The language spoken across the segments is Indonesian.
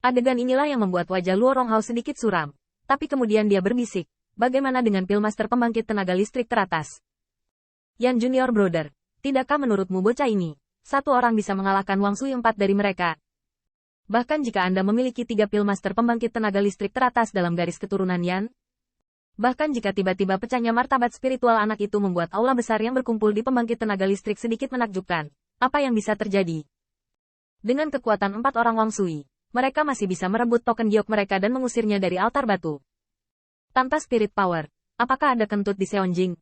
Adegan inilah yang membuat wajah Luo Ronghao sedikit suram. Tapi kemudian dia berbisik, bagaimana dengan Pillmaster pembangkit tenaga listrik teratas? Yan Junior Brother, tidakkah menurutmu bocah ini, satu orang bisa mengalahkan Wang Sui 4 dari mereka? Bahkan jika Anda memiliki 3 Pillmaster pembangkit tenaga listrik teratas dalam garis keturunan Yan? Bahkan jika tiba-tiba pecahnya martabat spiritual anak itu membuat aula besar yang berkumpul di pembangkit tenaga listrik sedikit menakjubkan, apa yang bisa terjadi? Dengan kekuatan 4 orang Wang Sui, mereka masih bisa merebut token giok mereka dan mengusirnya dari altar batu. Tanpa spirit power, apakah ada kentut di Seonjing?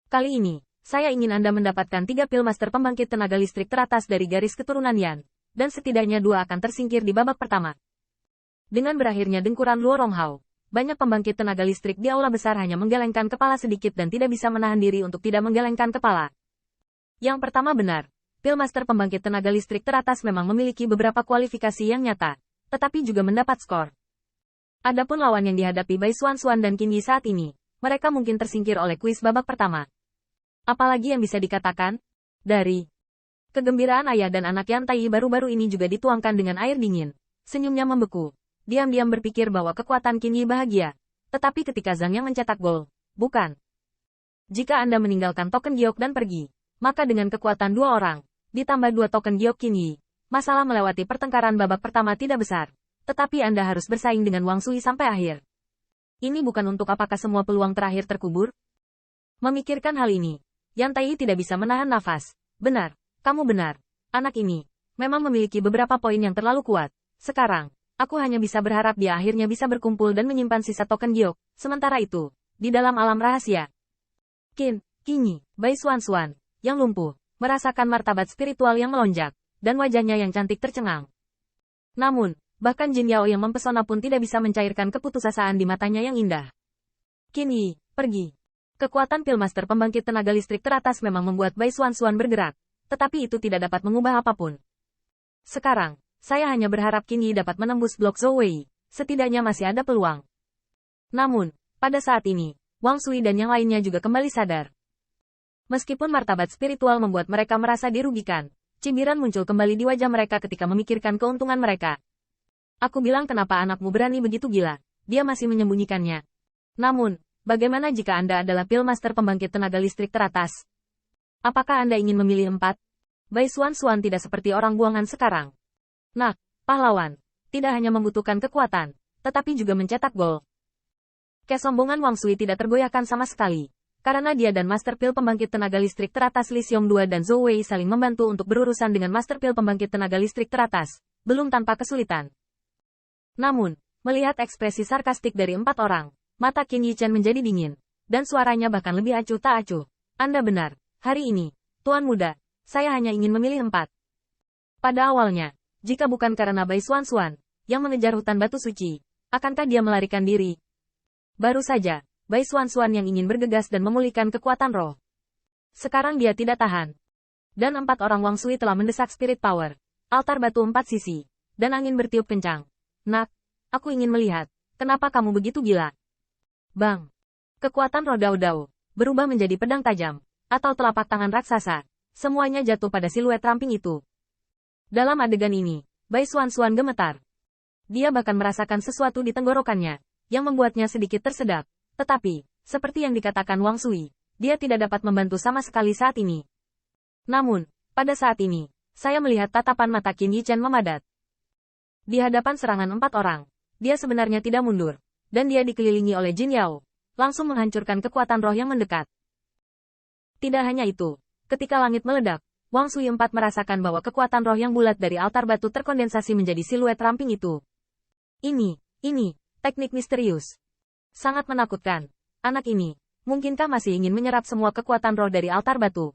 Kali ini, saya ingin Anda mendapatkan 3 Pillmaster pembangkit tenaga listrik teratas dari garis keturunan Yan, dan setidaknya 2 akan tersingkir di babak pertama. Dengan berakhirnya dengkuran Luo Ronghao, banyak pembangkit tenaga listrik di aula besar hanya menggelengkan kepala sedikit dan tidak bisa menahan diri untuk tidak menggelengkan kepala. Yang pertama benar, Pillmaster pembangkit tenaga listrik teratas memang memiliki beberapa kualifikasi yang nyata, tetapi juga mendapat skor. Adapun lawan yang dihadapi Bai Xuan dan Qin Yi saat ini, mereka mungkin tersingkir oleh kuis babak pertama. Apalagi yang bisa dikatakan? Dari kegembiraan ayah dan anak Yan Tai baru-baru ini juga dituangkan dengan air dingin. Senyumnya membeku. Diam-diam berpikir bahwa kekuatan Qin Yi bahagia. Tetapi ketika Zhang Yang mencetak gol, bukan. Jika Anda meninggalkan token giok dan pergi, maka dengan kekuatan 2 orang, ditambah 2 token giok Qin Yi, masalah melewati pertengkaran babak pertama tidak besar. Tetapi Anda harus bersaing dengan Wang Sui sampai akhir. Ini bukan untuk apakah semua peluang terakhir terkubur? Memikirkan hal ini, Yan Tai tidak bisa menahan nafas. Benar, kamu benar. Anak ini memang memiliki beberapa poin yang terlalu kuat. Sekarang, aku hanya bisa berharap dia akhirnya bisa berkumpul dan menyimpan sisa token giok. Sementara itu, di dalam alam rahasia, Qin Yi, Bai Xuan, yang lumpuh, merasakan martabat spiritual yang melonjak, dan wajahnya yang cantik tercengang. Namun, bahkan Jin Yao yang mempesona pun tidak bisa mencairkan keputusasaan di matanya yang indah. Qin Yi, pergi. Kekuatan Pillmaster pembangkit tenaga listrik teratas memang membuat Bai Xuan bergerak, tetapi itu tidak dapat mengubah apapun. Sekarang, saya hanya berharap Qin Yi dapat menembus blok Zhou Wei, setidaknya masih ada peluang. Namun, pada saat ini, Wang Sui dan yang lainnya juga kembali sadar. Meskipun martabat spiritual membuat mereka merasa dirugikan, cibiran muncul kembali di wajah mereka ketika memikirkan keuntungan mereka. Aku bilang kenapa anakmu berani begitu gila, dia masih menyembunyikannya. Namun, bagaimana jika Anda adalah Pillmaster pembangkit tenaga listrik teratas? Apakah Anda ingin memilih 4? Bai Xuan tidak seperti orang buangan sekarang. Nah, pahlawan, tidak hanya membutuhkan kekuatan, tetapi juga mencetak gol. Kesombongan Wang Sui tidak tergoyahkan sama sekali. Karena dia dan Master Pill pembangkit tenaga listrik teratas Li Xiong 2 dan Zhou Wei saling membantu untuk berurusan dengan Master Pill pembangkit tenaga listrik teratas, belum tanpa kesulitan. Namun, melihat ekspresi sarkastik dari 4 orang, mata Qin Yi Chen menjadi dingin, dan suaranya bahkan lebih acuh tak acuh. Anda benar, hari ini, Tuan Muda, saya hanya ingin memilih 4. Pada awalnya, jika bukan karena Bai Xuan, yang mengejar hutan batu suci, akankah dia melarikan diri? Baru saja, Bai Xuan yang ingin bergegas dan memulihkan kekuatan roh. Sekarang dia tidak tahan. Dan 4 orang Wang Sui telah mendesak spirit power, altar batu 4 sisi, dan angin bertiup kencang. Nak, aku ingin melihat, kenapa kamu begitu gila? Bang! Kekuatan roh Dao berubah menjadi pedang tajam, atau telapak tangan raksasa. Semuanya jatuh pada siluet ramping itu. Dalam adegan ini, Bai Xuan gemetar. Dia bahkan merasakan sesuatu di tenggorokannya, yang membuatnya sedikit tersedak. Tetapi, seperti yang dikatakan Wang Sui, dia tidak dapat membantu sama sekali saat ini. Namun, pada saat ini, saya melihat tatapan mata Qin Yi Chen memadat. Di hadapan serangan 4 orang, dia sebenarnya tidak mundur, dan dia dikelilingi oleh Jin Yao, langsung menghancurkan kekuatan roh yang mendekat. Tidak hanya itu, ketika langit meledak, Wang Sui 4 merasakan bahwa kekuatan roh yang bulat dari altar batu terkondensasi menjadi siluet ramping itu. Ini, teknik misterius. Sangat menakutkan. Anak ini, mungkinkah masih ingin menyerap semua kekuatan roh dari altar batu?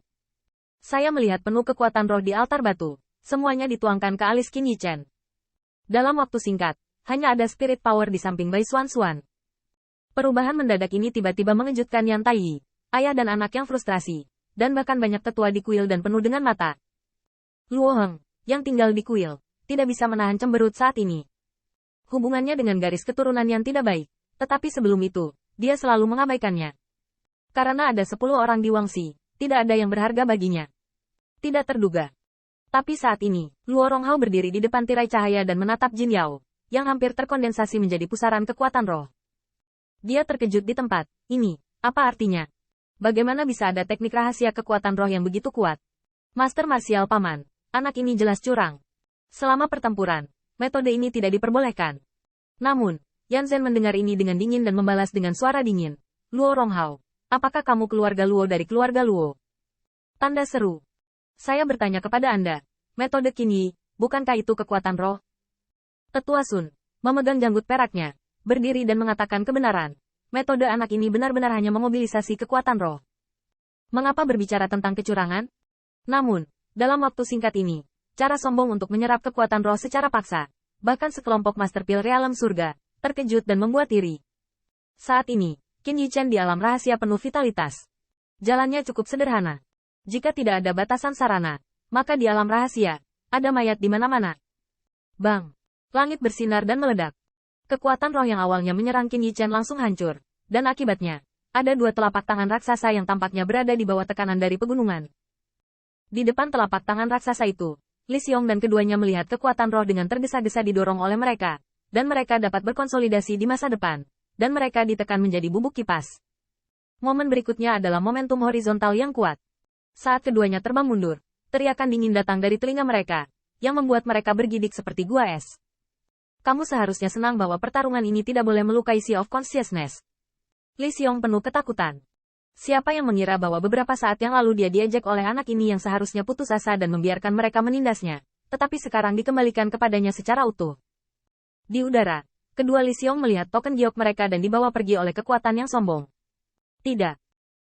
Saya melihat penuh kekuatan roh di altar batu. Semuanya dituangkan ke alis Qin Yi Chen. Dalam waktu singkat, hanya ada spirit power di samping Bai Xuan. Perubahan mendadak ini tiba-tiba mengejutkan Yan Tai, ayah dan anak yang frustrasi, dan bahkan banyak tetua di kuil dan penuh dengan mata. Luo Heng, yang tinggal di kuil, tidak bisa menahan cemberut saat ini. Hubungannya dengan garis keturunan yang tidak baik. Tetapi sebelum itu, dia selalu mengabaikannya. Karena ada 10 orang di Wangxi, tidak ada yang berharga baginya. Tidak terduga. Tapi saat ini, Luo Ronghao berdiri di depan tirai cahaya dan menatap Jin Yao. yang hampir terkondensasi menjadi pusaran kekuatan roh. Dia terkejut di tempat. Ini, apa artinya? Bagaimana bisa ada teknik rahasia kekuatan roh yang begitu kuat? Master martial paman, anak ini jelas curang. Selama pertempuran, metode ini tidak diperbolehkan. Namun, Yan Zhen mendengar ini dengan dingin dan membalas dengan suara dingin. Luo Ronghao, apakah kamu keluarga Luo dari keluarga Luo? Tanda seru. Saya bertanya kepada Anda, metode Qin Yi, bukankah itu kekuatan roh? Tetua Sun, memegang janggut peraknya, berdiri dan mengatakan kebenaran. Metode anak ini benar-benar hanya memobilisasi kekuatan roh. Mengapa berbicara tentang kecurangan? Namun, dalam waktu singkat ini, cara sombong untuk menyerap kekuatan roh secara paksa, bahkan sekelompok Master Pil Realem Surga, terkejut dan membuat iri. Saat ini, Qin Yichen di alam rahasia penuh vitalitas. Jalannya cukup sederhana. Jika tidak ada batasan sarana, maka di alam rahasia, ada mayat di mana-mana. Bang! Langit bersinar dan meledak. Kekuatan roh yang awalnya menyerang Qin Yichen langsung hancur. Dan akibatnya, ada dua telapak tangan raksasa yang tampaknya berada di bawah tekanan dari pegunungan. Di depan telapak tangan raksasa itu, Li Xiong dan keduanya melihat kekuatan roh dengan tergesa-gesa didorong oleh mereka. Dan mereka dapat berkonsolidasi di masa depan. Dan mereka ditekan menjadi bubuk kipas. Momen berikutnya adalah momentum horizontal yang kuat. Saat keduanya terbang mundur, teriakan dingin datang dari telinga mereka, yang membuat mereka bergidik seperti gua es. Kamu seharusnya senang bahwa pertarungan ini tidak boleh melukai Sea of Consciousness. Li Xiong penuh ketakutan. Siapa yang mengira bahwa beberapa saat yang lalu dia diejek oleh anak ini yang seharusnya putus asa dan membiarkan mereka menindasnya, tetapi sekarang dikembalikan kepadanya secara utuh. Di udara, kedua Li Xiong melihat token giok mereka dan dibawa pergi oleh kekuatan yang sombong. Tidak.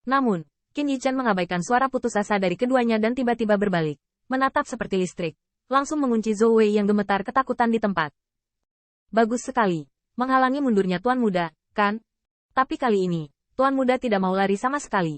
Namun, Qin Yichen mengabaikan suara putus asa dari keduanya dan tiba-tiba berbalik, menatap seperti listrik, langsung mengunci Zhou Wei yang gemetar ketakutan di tempat. Bagus sekali. Menghalangi mundurnya Tuan Muda, kan? Tapi kali ini, Tuan Muda tidak mau lari sama sekali.